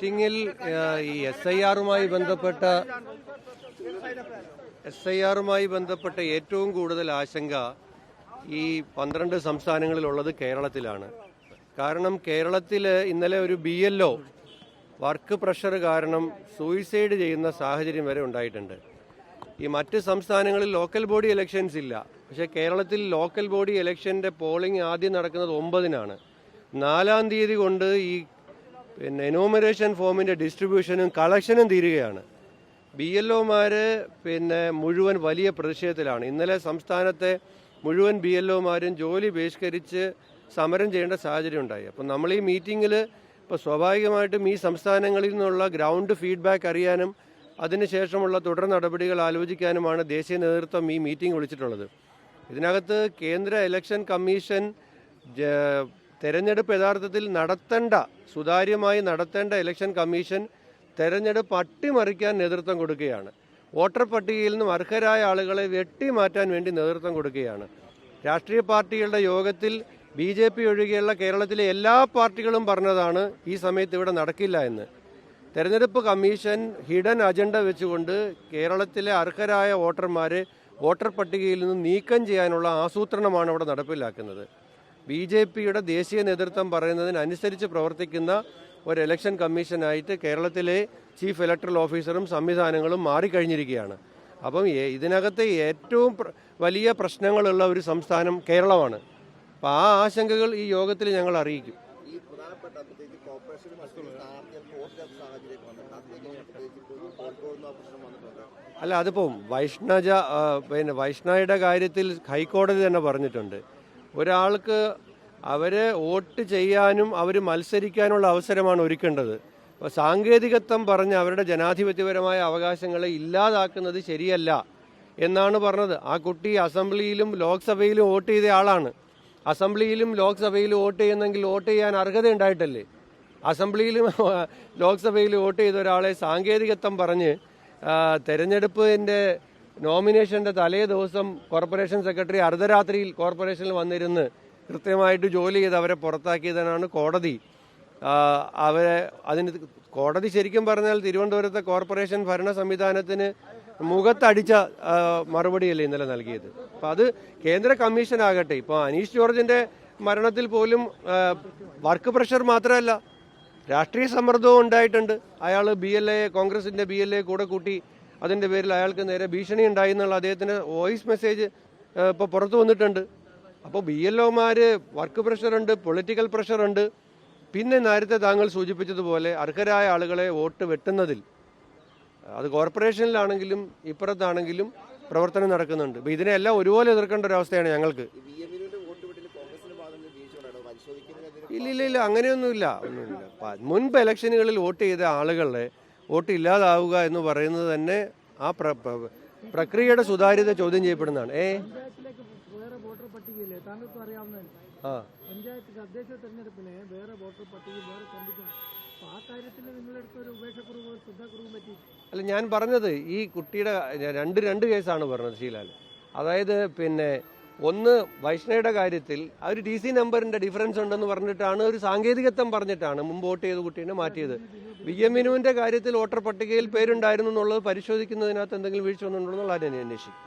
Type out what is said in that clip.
മീറ്റിംഗിൽ ഈ SIR-മായി ബന്ധപ്പെട്ട ഏറ്റവും കൂടുതൽ ആശങ്ക ഈ 12 സംസ്ഥാനങ്ങളിലുള്ളത് കേരളത്തിലാണ്. കാരണം കേരളത്തിൽ ഇന്നലെ ഒരു BLO വർക്ക് പ്രഷർ കാരണം സൂയിസൈഡ് ചെയ്യുന്ന സാഹചര്യം വരെ ഉണ്ടായിട്ടുണ്ട്. ഈ മറ്റ് സംസ്ഥാനങ്ങളിൽ ലോക്കൽ ബോഡി ഇലക്ഷൻസ് ഇല്ല. പക്ഷേ കേരളത്തിൽ ലോക്കൽ ബോഡി ഇലക്ഷൻ്റെ പോളിംഗ് ആദ്യം നടക്കുന്നത് 9-നാണ്. 4-ാം തീയതി കൊണ്ട് ഈ എനോമറേഷൻ ഫോമിൻ്റെ ഡിസ്ട്രിബ്യൂഷനും കളക്ഷനും തീരുകയാണ്. BLOമാർ മുഴുവൻ വലിയ പ്രതിഷേധത്തിലാണ്. ഇന്നലെ സംസ്ഥാനത്തെ മുഴുവൻ BLOമാരും ജോലി ബഹിഷ്കരിച്ച് സമരം ചെയ്യേണ്ട സാഹചര്യം ഉണ്ടായി. അപ്പം നമ്മൾ ഈ മീറ്റിങ്ങിൽ ഇപ്പോൾ സ്വാഭാവികമായിട്ടും ഈ സംസ്ഥാനങ്ങളിൽ നിന്നുള്ള ഗ്രൗണ്ട് ഫീഡ്ബാക്ക് അറിയാനും അതിനുശേഷമുള്ള തുടർ നടപടികൾ ആലോചിക്കാനുമാണ് ദേശീയ നേതൃത്വം ഈ മീറ്റിംഗ് വിളിച്ചിട്ടുള്ളത്. ഇതിനകത്ത് കേന്ദ്ര ഇലക്ഷൻ കമ്മീഷൻ തെരഞ്ഞെടുപ്പ് യഥാർത്ഥത്തിൽ സുതാര്യമായി നടത്തേണ്ട ഇലക്ഷൻ കമ്മീഷൻ തെരഞ്ഞെടുപ്പ് അട്ടിമറിക്കാൻ നേതൃത്വം കൊടുക്കുകയാണ്. വോട്ടർ പട്ടികയിൽ നിന്നും അർഹരായ ആളുകളെ വെട്ടിമാറ്റാൻ വേണ്ടി നേതൃത്വം കൊടുക്കുകയാണ്. രാഷ്ട്രീയ പാർട്ടികളുടെ യോഗത്തിൽ BJP ഒഴികെയുള്ള കേരളത്തിലെ എല്ലാ പാർട്ടികളും പറഞ്ഞതാണ് ഈ സമയത്ത് ഇവിടെ നടക്കില്ല എന്ന്. തെരഞ്ഞെടുപ്പ് കമ്മീഷൻ ഹിഡൻ അജണ്ട വെച്ചുകൊണ്ട് കേരളത്തിലെ അർഹരായ വോട്ടർമാരെ വോട്ടർ പട്ടികയിൽ നിന്ന് നീക്കം ചെയ്യാനുള്ള ആസൂത്രണമാണ് ഇവിടെ നടപ്പിലാക്കുന്നത്. BJPയുടെ ദേശീയ നേതൃത്വം പറയുന്നതിനനുസരിച്ച് പ്രവർത്തിക്കുന്ന ഒരു ഇലക്ഷൻ കമ്മീഷനായിട്ട് കേരളത്തിലെ ചീഫ് ഇലക്ടറൽ ഓഫീസറും സംവിധാനങ്ങളും മാറിക്കഴിഞ്ഞിരിക്കുകയാണ്. അപ്പം ഇതിനകത്ത് ഏറ്റവും വലിയ പ്രശ്നങ്ങളുള്ള ഒരു സംസ്ഥാനം കേരളമാണ്. അപ്പം ആ ആശങ്കകൾ ഈ യോഗത്തിൽ ഞങ്ങൾ അറിയിക്കും. അല്ല, അതിപ്പോൾ വൈഷ്ണവയുടെ കാര്യത്തിൽ ഹൈക്കോടതി തന്നെ പറഞ്ഞിട്ടുണ്ട്, ഒരാൾക്ക് അവരെ വോട്ട് ചെയ്യാനും അവർ മത്സരിക്കാനുള്ള അവസരമാണ് ഒരുക്കേണ്ടത്. അപ്പോൾ സാങ്കേതികത്വം പറഞ്ഞ് അവരുടെ ജനാധിപത്യപരമായ അവകാശങ്ങളെ ഇല്ലാതാക്കുന്നത് ശരിയല്ല എന്നാണ് പറഞ്ഞത്. ആ കുട്ടി അസംബ്ലിയിലും ലോക്സഭയിലും വോട്ട് ചെയ്ത ആളാണ്. അസംബ്ലിയിലും ലോക്സഭയിലും വോട്ട് ചെയ്യുന്നെങ്കിൽ വോട്ട് ചെയ്യാൻ അർഹത ഉണ്ടായിട്ടല്ലേ? അസംബ്ലിയിലും ലോക്സഭയിലും വോട്ട് ചെയ്ത ഒരാളെ സാങ്കേതികത്വം പറഞ്ഞ് തെരഞ്ഞെടുപ്പിൻ്റെ നോമിനേഷൻ്റെ തലേ ദിവസം കോർപ്പറേഷൻ സെക്രട്ടറി അർദ്ധരാത്രിയിൽ കോർപ്പറേഷനിൽ വന്നിരുന്ന് കൃത്യമായിട്ട് ജോലി ചെയ്ത് അവരെ പുറത്താക്കിയതിനാണ് കോടതി കോടതി ശരിക്കും പറഞ്ഞാൽ തിരുവനന്തപുരത്തെ കോർപ്പറേഷൻ ഭരണ സംവിധാനത്തിന് മുഖത്തടിച്ച മറുപടിയല്ലേ ഇന്നലെ നൽകിയത്. അപ്പം അത് കേന്ദ്ര കമ്മീഷൻ ആകട്ടെ, ഇപ്പോൾ അനീഷ് ജോർജിൻ്റെ മരണത്തിൽ പോലും വർക്ക് പ്രഷർ മാത്രമല്ല രാഷ്ട്രീയ സമ്മർദ്ദവും ഉണ്ടായിട്ടുണ്ട്. അയാൾ കോൺഗ്രസിൻ്റെ BLA കൂടെ കൂട്ടി അതിൻ്റെ പേരിൽ അയാൾക്ക് നേരെ ഭീഷണി ഉണ്ടായി എന്നുള്ള അദ്ദേഹത്തിന് വോയിസ് മെസ്സേജ് ഇപ്പോൾ പുറത്തു വന്നിട്ടുണ്ട്. അപ്പോൾ BLOമാർ വർക്ക് പ്രഷറുണ്ട്, പൊളിറ്റിക്കൽ പ്രഷറുണ്ട്. പിന്നെ നേരത്തെ താങ്കൾ സൂചിപ്പിച്ചതുപോലെ അർഹരായ ആളുകളെ വോട്ട് വെട്ടുന്നതിൽ അത് കോർപ്പറേഷനിലാണെങ്കിലും ഇപ്പുറത്താണെങ്കിലും പ്രവർത്തനം നടക്കുന്നുണ്ട്. അപ്പോൾ ഇതിനെല്ലാം ഒരുപോലെ എതിർക്കേണ്ട ഒരവസ്ഥയാണ് ഞങ്ങൾക്ക്. ഇല്ല, അങ്ങനെയൊന്നുമില്ല. മുൻപ് ഇലക്ഷനുകളിൽ വോട്ട് ചെയ്ത ആളുകളെ വോട്ട് ഇല്ലാതാവുക എന്ന് പറയുന്നത് തന്നെ ആ പ്രക്രിയയുടെ സുതാര്യത ചോദ്യം ചെയ്യപ്പെടുന്നതാണ്. അല്ല, ഞാൻ പറഞ്ഞത് ഈ കുട്ടിയുടെ രണ്ട് കേസാണ് പറഞ്ഞത് ശീലാൽ. അതായത് ഒന്ന് വൈഷ്ണവയുടെ കാര്യത്തിൽ ആ ഒരു TC നമ്പറിന്റെ ഡിഫറൻസ് ഉണ്ടെന്ന് പറഞ്ഞിട്ടാണ് ഒരു സാങ്കേതികത്വം പറഞ്ഞിട്ടാണ് മുമ്പ് വോട്ട് ചെയ്ത കുട്ടീനെ മാറ്റിയത്. BMനുവിന്റെ കാര്യത്തിൽ വോട്ടർ പട്ടികയിൽ പേരുണ്ടായിരുന്നു എന്നുള്ളത് പരിശോധിക്കുന്നതിനകത്ത് എന്തെങ്കിലും വീഴ്ച വന്നിട്ടുണ്ടെന്നുള്ള അന്വേഷിക്കും.